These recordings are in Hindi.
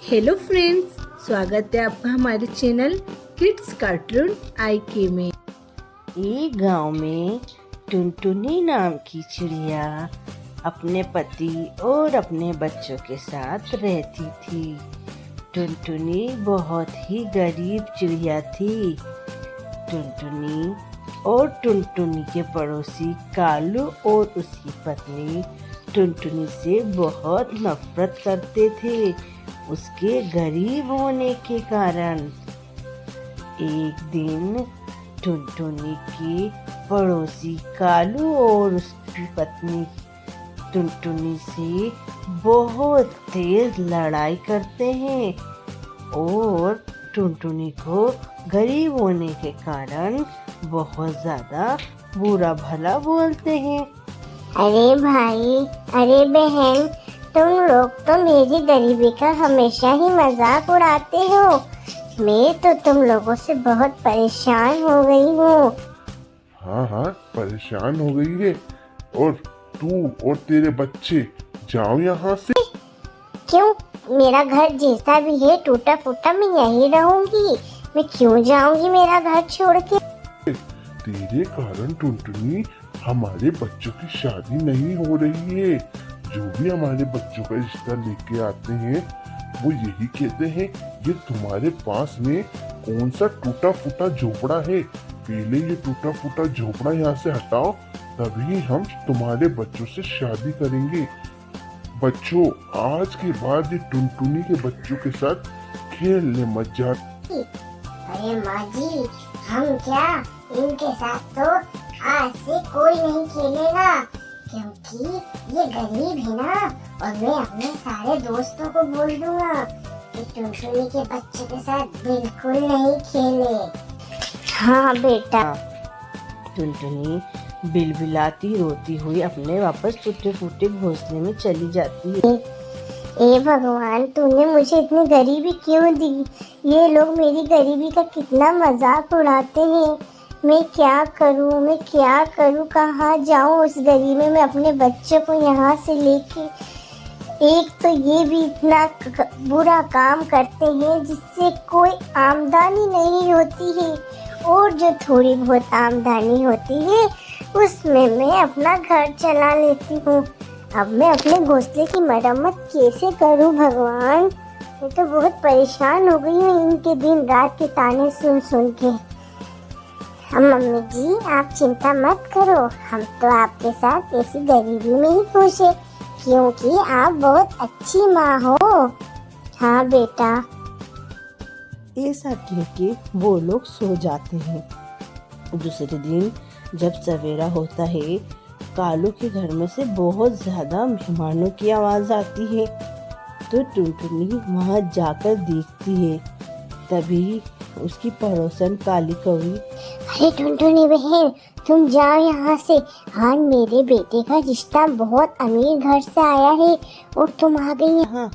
हेलो फ्रेंड्स, स्वागत है आपका हमारे चैनल किड्स कार्टून आईके में। एक गांव में टुनटुनी नाम की चिड़िया अपने पति और अपने बच्चों के साथ रहती थी। टुनटुनी बहुत ही गरीब चिड़िया थी। टुनटुनी और टुनटुनी के पड़ोसी कालू और उसकी पत्नी टुनटुनी से बहुत नफरत करते थे, उसके गरीब होने के कारण। एक दिन टुनटुनी के पड़ोसी कालू और उसकी पत्नी टुनटुनी से बहुत तेज लड़ाई करते हैं और टुनटुनी को गरीब होने के कारण बहुत ज़्यादा बुरा भला बोलते हैं। अरे भाई, अरे बहन, तुम लोग तो मेरी गरीबी का हमेशा ही मजाक उड़ाते हो। मैं तो तुम लोगों से बहुत परेशान हो गई हूँ। हाँ, परेशान हो गई है। और तू और तेरे बच्चे जाओ यहाँ से। क्यों? मेरा घर जैसा भी है टूटा फूटा, मैं यहीं रहूंगी। मैं क्यों जाऊंगी मेरा घर छोड़ के? तेरे कारण टुनटुनी हमारे बच्चों की शादी नहीं हो रही है। जो भी हमारे बच्चों का रिश्ता लेके आते हैं वो यही कहते हैं ये तुम्हारे पास में कौन सा टूटा फूटा झोपड़ा है, पहले ये टूटा फूटा झोपड़ा यहाँ से हटाओ, तभी हम तुम्हारे बच्चों से शादी करेंगे। बच्चों, आज के बाद ये टुनटुनी के बच्चों के साथ खेलने मत जा। अरे माँ जी, हम क्या, इनके साथ तो आज से कोई नहीं खेलेगा, क्योंकि ये गरीब है ना। और मैं अपने सारे दोस्तों को बोल दूंगा कि टुनटुनी के बच्चे के साथ बिल्कुल नहीं खेले। हाँ बेटा। टुनटुनी बिलबिलाती रोती हुई अपने वापस टूटे फूटे घोंसले में चली जाती है। ए भगवान, तूने मुझे इतनी गरीबी क्यों दी? ये लोग मेरी गरीबी का कितना मजाक उड़ाते हैं। मैं क्या करूं, कहाँ जाऊं उस गरीबी में अपने बच्चे को यहाँ से लेके। एक तो ये भी इतना बुरा काम करते हैं जिससे कोई आमदनी नहीं होती है, और जो थोड़ी बहुत आमदनी होती है उसमें मैं अपना घर चला लेती हूँ। अब मैं अपने घोंसले की मरम्मत कैसे करूँ भगवान? मैं तो बहुत परेशान हो गई हूँ इनके दिन रात के ताने सुन सुन के। मम्मी जी, आप चिंता मत करो, हम तो आपके साथ ऐसी गरीबी में ही खुश है, क्योंकि आप बहुत अच्छी माँ हो। हाँ बेटा। ऐसा कह के वो लोग सो जाते हैं। दूसरे दिन जब सवेरा होता है, कालू के घर में से बहुत ज्यादा मेहमानों की आवाज आती है। तो टुनटुनी वहां जाकर देखती है। तभी उसकी पड़ोसन काली कौवी, अरे टुनटुनी बहन, तुम जाओ यहाँ से। हाँ, मेरे बेटे का रिश्ता बहुत अमीर घर से आया है और तुम आ गई हैं। हाँ,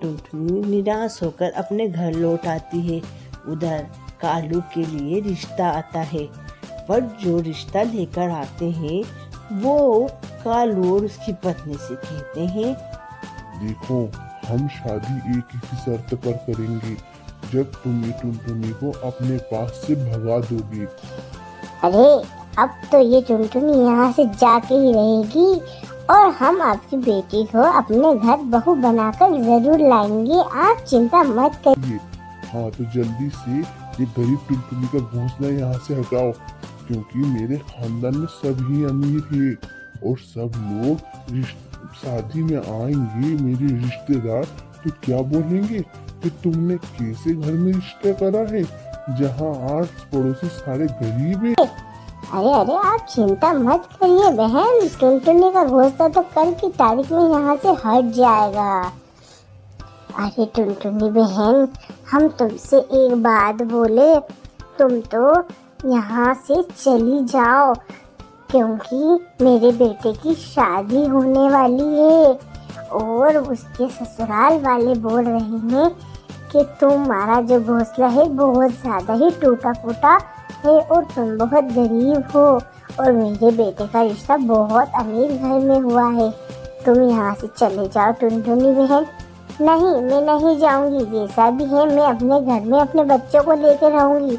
टुनटुनी निराश होकर अपने घर लौट आती है। उधर कालू के लिए रिश्ता आता है, पर जो रिश्ता लेकर आते हैं वो कालू और उसकी पत्नी से कहते हैं, देखो, हम शादी एक ही शर्त पर करेंगे, जब तुम ये टुनटुनी को अपने पास से भगा दोगी। अरे अब तो ये टुनटुनी यहाँ से जाके ही रहेगी, और हम आपकी बेटी को अपने घर बहू बनाकर जरूर लाएंगे, आप चिंता मत करिए। हाँ, तो जल्दी से ये गरीब टुनटुनी का घोंसला यहाँ से हटाओ, क्योंकि मेरे खानदान में सभी अमीर हैं और सब लोग शादी में आएंगे। मेरे रिश्तेदार तो क्या बोलेंगे कि तुमने कैसे घर में रिश्ता करा है, जहाँ आस पड़ोसी सारे गरीब हैं। अरे आप चिंता मत करिए बहन, टुनटुनी का घोंसला तो कल की तारीख में यहाँ से हट जाएगा। अरे टुनटुनी बहन, हम तुमसे एक बात बोले, तुम तो यहाँ से चली जाओ, क्योंकि मेरे बेटे की शादी होने वाली है और उसके ससुराल वाले बोल रहे हैं कि तुम्हारा जो घोंसला है बहुत ज़्यादा ही टूटा फूटा है और तुम बहुत गरीब हो, और मेरे बेटे का रिश्ता बहुत अमीर घर में हुआ है। तुम यहाँ से चले जाओ टुनटुनी बहन। नहीं, मैं नहीं जाऊंगी। जैसा भी है मैं अपने घर में अपने बच्चों को लेकर रहूंगी।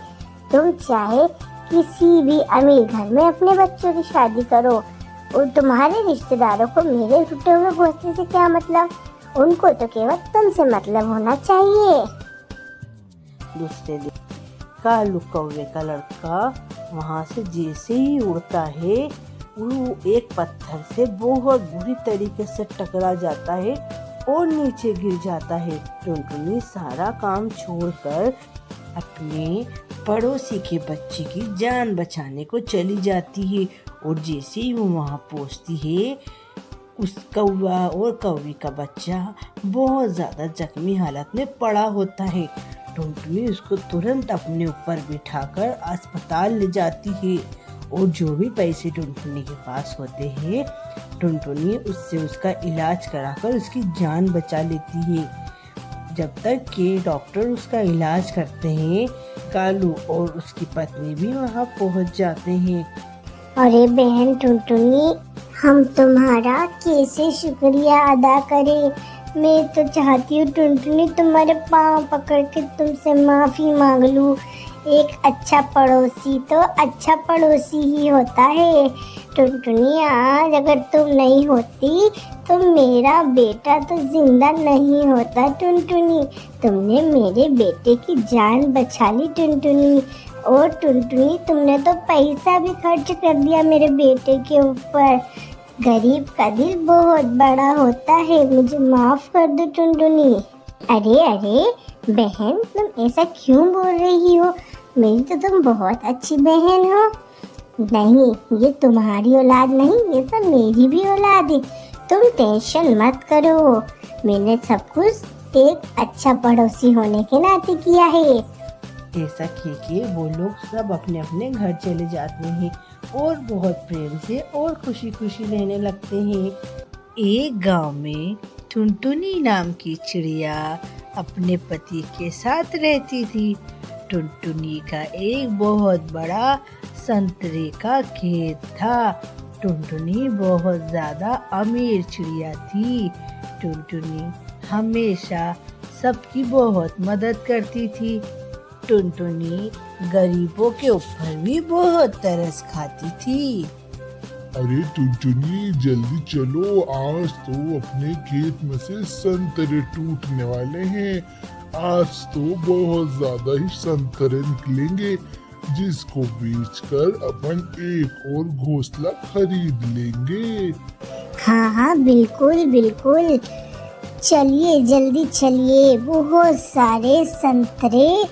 तुम चाहे किसी भी अमीर घर में अपने बच्चों की शादी करो, और तुम्हारे रिश्तेदारों को मेरे टूटे हुए घोंसले से क्या मतलब? उनको तो केवल तुमसे मतलब होना चाहिए। दूसरे दिन कालू कौवे का लड़का वहाँ से जैसे ही उड़ता है, वो एक पत्थर से बहुत बुरी तरीके से टकरा जाता है और नीचे गिर जाता है। टुनटुनी सारा काम छोड़कर अपने पड़ोसी के बच्चे की जान बचाने को चली जाती है, और जैसे ही वो वहाँ पहुँचती है, उस कौवा और कौवी का बच्चा बहुत ज़्यादा जख्मी हालत में पड़ा होता है। टुनटुनी उसको तुरंत अपने ऊपर बिठाकर अस्पताल ले जाती है, और जो भी पैसे टुनटुनी के पास होते हैं, टुनटुनी उससे उसका इलाज कराकर उसकी जान बचा लेती है। जब तक कि डॉक्टर उसका इलाज करते हैं, कालू और उसकी पत्नी भी वहाँ पहुँच जाते हैं। अरे बहन टुनटुनी, हम तुम्हारा कैसे शुक्रिया अदा करें। मैं तो चाहती हूँ टुनटुनी तुम्हारे पाँव पकड़ के तुमसे माफ़ी मांग लूँ। एक अच्छा पड़ोसी तो अच्छा पड़ोसी ही होता है। टुनटुनी, आज अगर तुम नहीं होती तो मेरा बेटा तो जिंदा नहीं होता। टुनटुनी, तुमने मेरे बेटे की जान बचा ली। टुनटुनी, और टुनटुनी तुमने तो पैसा भी खर्च कर दिया मेरे बेटे के ऊपर। गरीब का दिल बहुत बड़ा होता है, मुझे माफ कर दो टुनटुनी। अरे अरे बहन, तुम ऐसा क्यों बोल रही हो? मेरी तो तुम बहुत अच्छी बहन हो। नहीं, ये तुम्हारी औलाद नहीं, ये तो मेरी भी औलाद है। तुम टेंशन मत करो, मैंने सब कुछ एक अच्छा पड़ोसी होने के नाते किया है। ऐसा कहके वो लोग सब अपने अपने घर चले जाते हैं और बहुत प्रेम से और खुशी खुशी रहने लगते हैं। एक गांव में टुनटुनी नाम की चिड़िया अपने पति के साथ रहती थी। टुनटुनी का एक बहुत बड़ा संतरे का खेत था। टुनटुनी बहुत ज़्यादा अमीर चिड़िया थी। टुनटुनी हमेशा सबकी बहुत मदद करती थी। टुनटुनी गरीबों के ऊपर भी बहुत तरस खाती थी। अरे टुनटुनी, जल्दी चलो, आज तो अपने खेत में से संतरे टूटने वाले हैं। आज तो बहुत ज्यादा ही संतरे निकलेंगे, जिसको बेचकर अपन एक और घोंसला खरीद लेंगे। हाँ हाँ, बिल्कुल बिल्कुल। चलिए जल्दी चलिए, बहुत सारे संतरे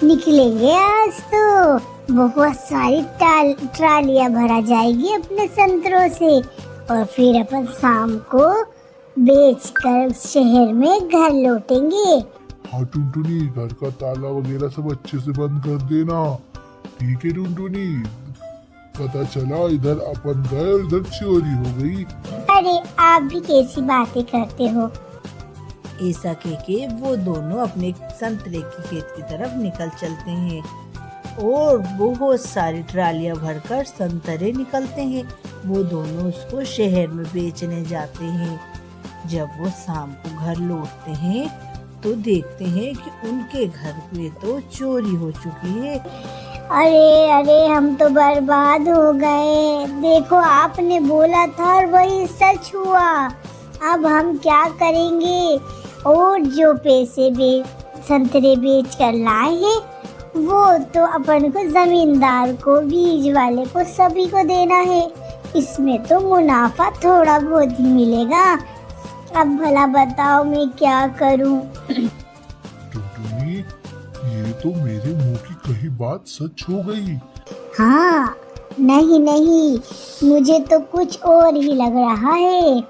निकलेंगे आज तो। बहुत सारी ट्रालियाँ भरा जाएगी अपने संतरों से, और फिर अपन शाम को बेचकर शहर में घर लौटेंगे। हाँ टुनटुनी, घर का ताला वगैरह सब अच्छे से बंद कर देना। ठीक है टुनटुनी, पता चला इधर अपन गए और इधर चोरी हो गई। अरे आप भी कैसी बातें करते हो। ऐसा कहके वो दोनों अपने संतरे के खेत की तरफ निकल चलते हैं, और बहुत सारी ट्रालियां भरकर संतरे निकलते हैं। वो दोनों उसको शहर में बेचने जाते हैं। जब वो शाम को घर लौटते हैं तो देखते हैं कि उनके घर में तो चोरी हो चुकी है। अरे अरे, हम तो बर्बाद हो गए। देखो, आपने बोला था और वही सच हुआ। अब हम क्या करेंगे? और जो पैसे संतरे बेच कर लाए हैं, वो तो अपन को जमींदार को, बीज वाले को, सभी को देना है। इसमें तो मुनाफा थोड़ा बहुत ही मिलेगा। अब भला बताओ मैं क्या करूं? टुनटुनी, ये तो मेरे मुंह की कही बात सच हो गई। हाँ, नहीं नहीं, मुझे तो कुछ और ही लग रहा है।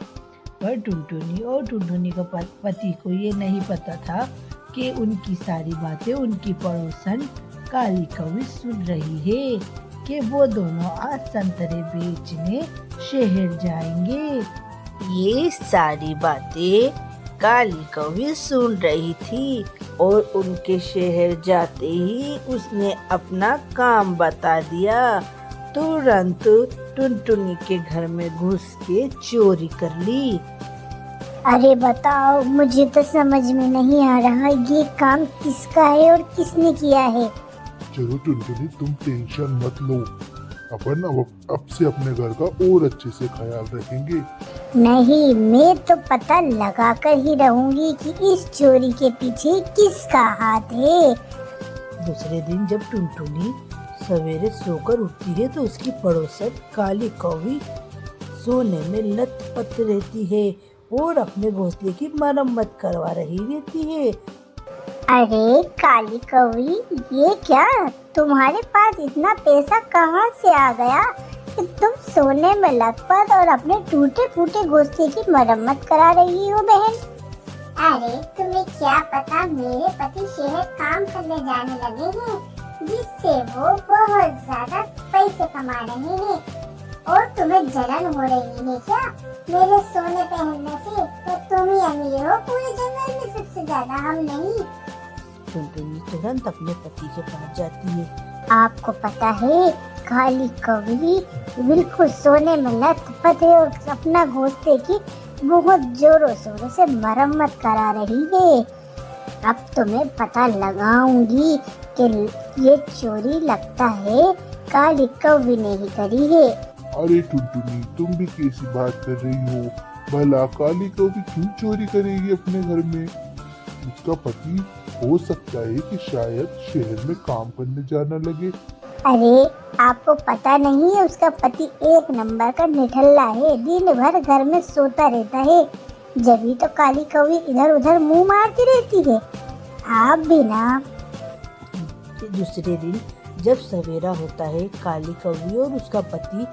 पर टुनटुनी और टुनटुनी का पति को ये नहीं पता था कि उनकी सारी बातें उनकी पड़ोसन काली कौवी सुन रही है कि वो दोनों आज संतरे बेचने शहर जाएंगे। ये सारी बातें काली कौवी सुन रही थी, और उनके शहर जाते ही उसने अपना काम बता दिया। तुरंत टुनटुनी के घर में घुस के चोरी कर ली। अरे बताओ, मुझे तो समझ में नहीं आ रहा ये काम किसका है और किसने किया है। चलो टुनटुनी, तुम टेंशन मत लो। अपन अब से अपने घर का और अच्छे से ख्याल रखेंगे। नहीं, मैं तो पता लगा कर ही रहूंगी कि इस चोरी के पीछे किसका हाथ है। दूसरे दिन जब टुनटुनी सवेरे सोकर उठती है तो उसकी पड़ोसन काली कौवी सोने में लथपथ रहती है और अपने घोंसले की मरम्मत करवा रही रहती है। अरे काली कौवी, ये क्या, तुम्हारे पास इतना पैसा कहाँ से आ गया कि तुम सोने में लथपथ और अपने टूटे फूटे घोंसले की मरम्मत करा रही हो बहन? अरे तुम्हें क्या पता, मेरे पति शहर काम करने जाने लगे हैं, जिससे वो बहुत ज्यादा पैसे कमा रहे हैं। और तुम्हें जलन हो रही है क्या मेरे सोने पहनने से? तो तुम ही अमीर हो पूरे जंगल में सबसे ज्यादा, हम नहीं। टुनटुनी तुरंत अपने पति के पास जाती है। आपको पता है, काली कौवी बिल्कुल सोने में लथपथ है और अपना घोंसले की बहुत जोरों शोरों से मरम्मत करा रही है। अब तुम्हें पता लगाऊंगी कि ये चोरी लगता है काली कौवी ने ही करी है। अरे टुनटुनी, तुम भी कैसी बात कर रही हो? भला काली कौवी क्यों चोरी करेगी अपने घर में? उसका पति हो सकता है कि शायद शहर में काम करने जाना लगे। अरे आपको पता नहीं है, उसका पति एक नंबर का निठल्ला है, दिन भर घर में सोता रहता है, जब ही तो काली कौवी इधर उधर मुंह मारती रहती है। आप भी ना। दूसरे दिन जब सवेरा होता है, काली कौवी और उसका पति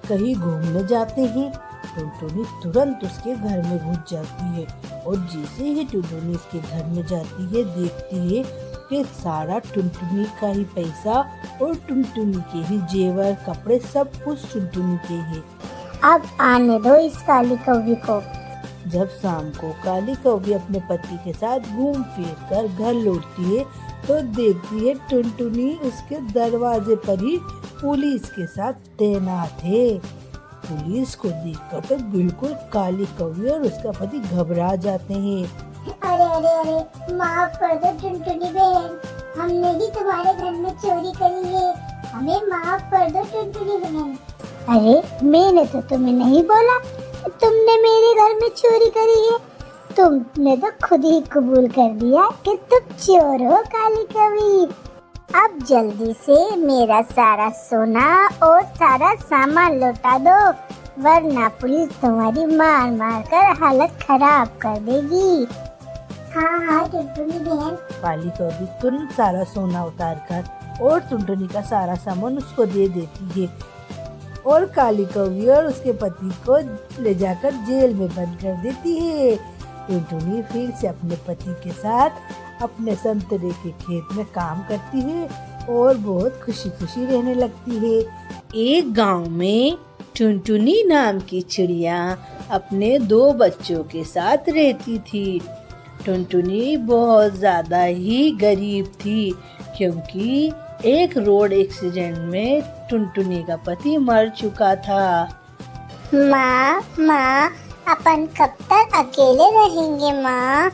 कहीं घूमने जाते हैं। टुनटुनी तुरंत उसके घर में घुस जाती है और जैसे ही टुनटुनी उसके घर में जाती है, देखती है कि सारा टुनटुनी का ही पैसा और टुनटुनी के ही जेवर कपड़े सब कुछ टुनटुनी के ही। अब आने दो इस काली कौवी को। जब शाम को काली कौवी अपने पति के साथ घूम फिर कर घर लौटती है तो देखती है टुनटुनी उसके दरवाजे पर ही पुलिस के साथ तैनात है। पुलिस को देखकर तो बिल्कुल काली कौवी और उसका पति घबरा जाते हैं। अरे अरे अरे, माफ कर दो टुनटुनी बहन, हमने ही तुम्हारे घर में चोरी करी है, हमें माफ कर दो टुनटुनी बहन। अरे मैंने तो तुम्हें नहीं बोला कि तुमने मेरे घर में चोरी करी है, तुमने तो खुद ही कबूल कर दिया कि तुम चोर हो काली कौवी। अब जल्दी से मेरा सारा सोना और सारा सामान लौटा दो, वरना पुलिस तुम्हारी मार मार कर हालत खराब कर देगी। हाँ हाँ टुनटुनी बहन। काली कौवी तुरंत सारा सोना उतार कर और टुनटुनी का सारा सामान उसको दे देती है और काली कौवी और उसके पति को ले जाकर जेल में बंद कर देती है। टुनटुनी फिर से अपने पति के साथ अपने संतरे के खेत में काम करती है और बहुत खुशी खुशी रहने लगती है। एक गांव में टुनटुनी नाम की चिड़िया अपने 2 बच्चों के साथ रहती थी। टुनटुनी बहुत ज़्यादा ही गरीब थी क्योंकि एक रोड एक्सीडेंट में टुनटुनी का पति मर चुका था। माँ, अपन कब तक अकेले रहेंगे माँ?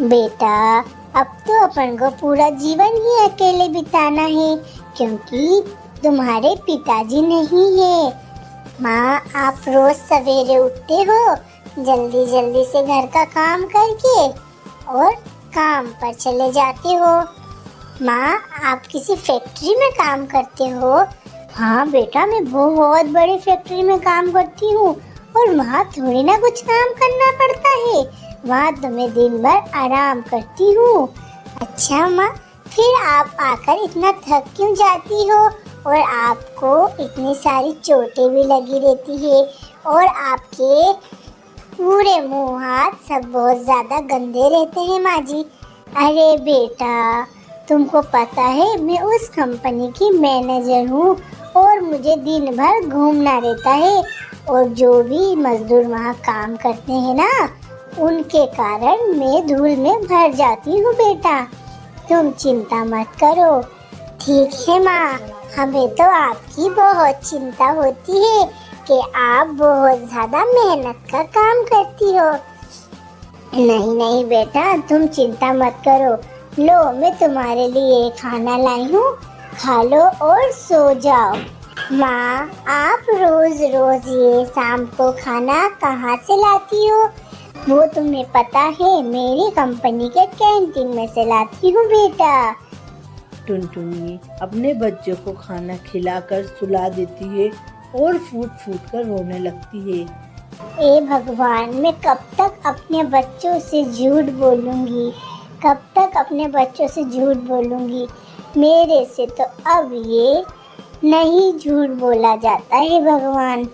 बेटा, अब तो अपन को पूरा जीवन ही अकेले बिताना है क्योंकि तुम्हारे पिताजी नहीं है। माँ, आप रोज सवेरे उठते हो, जल्दी जल्दी से घर का काम करके और काम पर चले जाते हो। माँ, आप किसी फैक्ट्री में काम करते हो? हाँ बेटा, मैं बहुत बड़ी फैक्ट्री में काम करती हूँ और वहाँ थोड़ी ना कुछ काम करना पड़ता है, वहाँ तो मैं दिन भर आराम करती हूँ। अच्छा माँ, फिर आप आकर इतना थक क्यों जाती हो और आपको इतनी सारी चोटें भी लगी रहती है और आपके पूरे मुंह हाथ सब बहुत ज़्यादा गंदे रहते हैं माँ जी। अरे बेटा, तुमको पता है मैं उस कंपनी की मैनेजर हूँ और मुझे दिन भर घूमना रहता है और जो भी मजदूर वहाँ काम करते हैं ना, उनके कारण मैं धूल में भर जाती हूँ बेटा, तुम चिंता मत करो। ठीक है माँ, हमें तो आपकी बहुत चिंता होती है कि आप बहुत ज़्यादा मेहनत का काम करती हो। नहीं नहीं बेटा, तुम चिंता मत करो। लो, मैं तुम्हारे लिए खाना लाई हूँ, खा लो और सो जाओ। माँ, आप रोज रोज ये शाम को खाना कहाँ से लाती हो? वो तुम्हें पता है, मेरी कंपनी के कैंटीन में से लाती हूँ बेटा। टुनटुनी अपने बच्चों को खाना खिलाकर सुला देती है और फूट फूट कर रोने लगती है। ए भगवान, मैं कब तक अपने बच्चों से झूठ बोलूँगी? कब तक अपने बच्चों से झूठ बोलूँगी? मेरे से तो अब ये नहीं झूठ बोला जाता है भगवान।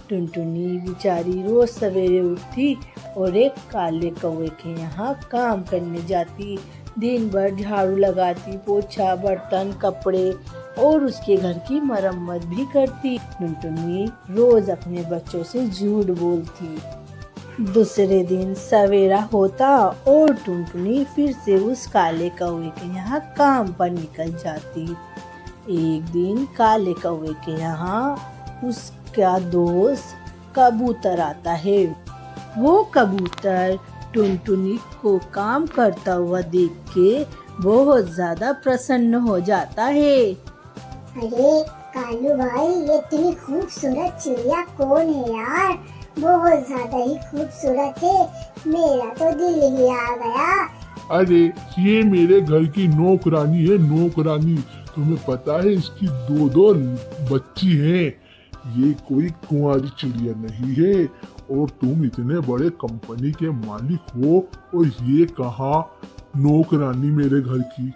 टुनटुनी बेचारी रोज सवेरे उठती और एक काले कौवे के यहाँ काम करने जाती। दिन भर झाड़ू लगाती, पोछा, बर्तन, कपड़े और उसके घर की मरम्मत भी करती। टुनटुनी रोज अपने बच्चों से झूठ बोलती। दूसरे दिन सवेरा होता और टुनटुनी फिर से उस काले कौवे के यहाँ काम पर निकल जाती। एक दिन काले कौवे के यहाँ उसका दोस्त कबूतर आता है। वो कबूतर टुनटुनी को काम करता हुआ देख के बहुत ज्यादा प्रसन्न हो जाता है। अरे कालू भाई, ये इतनी खूबसूरत चिड़िया कौन है यार? बहुत ज्यादा ही खूबसूरत है, मेरा तो दिल ही आ गया। अरे ये मेरे घर की नौकरानी है, नौकरानी। तुम्हें पता है इसकी दो दो बच्ची हैं। ये कोई कुंवारी चिड़िया नहीं है और तुम इतने बड़े कंपनी के मालिक हो और ये कहाँ नौकरानी मेरे घर की।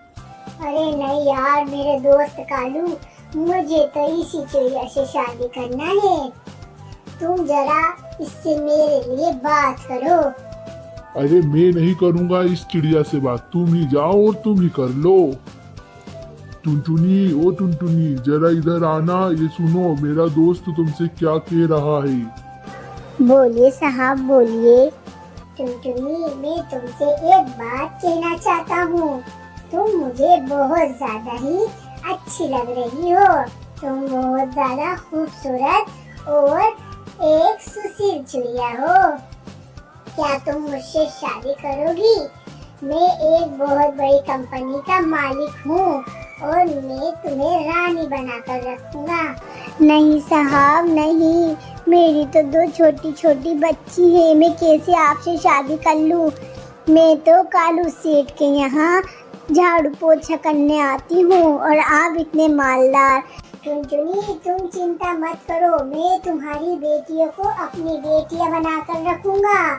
अरे नहीं यार मेरे दोस्त कालू, मुझे तो इसी चिड़िया से शादी करना है। तुम जरा इससे मेरे लिए बात करो। अरे मैं नहीं करूँगा इस चिड़िया से बात, तुम ही जाओ और तुम ही कर लो। टुनटुनी, ओ टुनटुनी, जरा इधर आना। ये सुनो, मेरा दोस्त तुमसे क्या कह रहा है। बोलिए साहब, बोलिए। टुनटुनी, मैं तुमसे एक बात कहना चाहता हूँ। तुम मुझे बहुत ज्यादा ही अच्छी लग रही हो। तुम बहुत ज्यादा खूबसूरत और एक सुशील चिड़िया हो। क्या तुम मुझसे शादी करोगी? मैं एक बहुत बड़ी कंपनी का मालिक हूँ और मैं तुम्हें रानी बनाकर रखूंगा। नहीं साहब नहीं, मेरी तो दो छोटी छोटी बच्ची है, मैं कैसे आपसे शादी कर लूँ? मैं तो कालू सेठ के यहाँ झाड़ू पोछा करने आती हूँ और आप इतने मालदार। टुनटुनी, तुम चिंता मत करो, मैं तुम्हारी बेटियों को अपनी बेटियां बनाकर रखूंगा।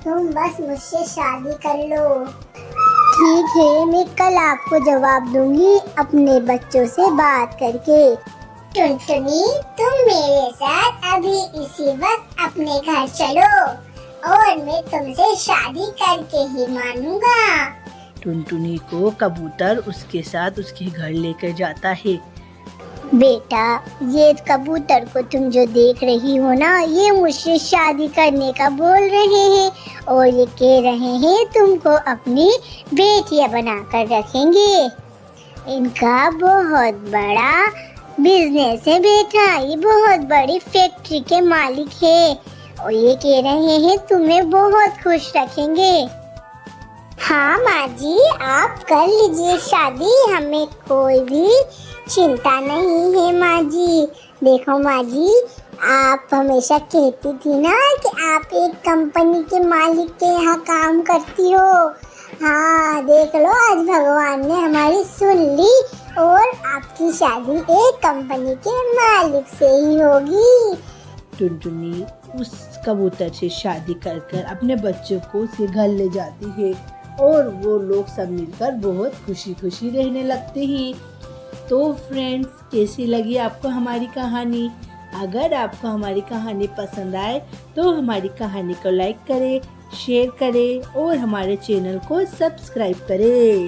तुम बस मुझसे शादी कर लो। ठीक है, मैं कल आपको जवाब दूंगी अपने बच्चों से बात करके। टुनटुनी, तुम मेरे साथ अभी इसी वक्त अपने घर चलो और मैं तुमसे शादी करके ही मानूंगा। टुनटुनी को कबूतर उसके साथ उसके घर लेकर जाता है। बेटा, ये कबूतर को तुम जो देख रही हो ना, ये मुझसे शादी करने का बोल रहे हैं और ये कह रहे हैं तुमको अपनी बेटियां बनाकर रखेंगे। इनका बहुत बड़ा बिजनेस है बेटा, ये बहुत बड़ी फैक्ट्री के मालिक है और ये कह रहे हैं तुम्हें बहुत खुश रखेंगे। हाँ माँ जी, आप कर लीजिए शादी, हमें कोई भी चिंता नहीं है माँ जी। देखो माँ जी, आप हमेशा कहती थी ना कि आप एक कंपनी के मालिक के यहाँ काम करती हो। हाँ देख लो, आज भगवान ने हमारी सुन ली और आपकी शादी एक कंपनी के मालिक से ही होगी। टुनटुनी उस कबूतर से शादी कर कर अपने बच्चों को उसके घर ले जाती है और वो लोग सब मिलकर बहुत खुशी खुशी रहने लगते हैं। तो फ्रेंड्स, कैसी लगी आपको हमारी कहानी? अगर आपको हमारी कहानी पसंद आए तो हमारी कहानी को लाइक करें, शेयर करें और हमारे चैनल को सब्सक्राइब करें।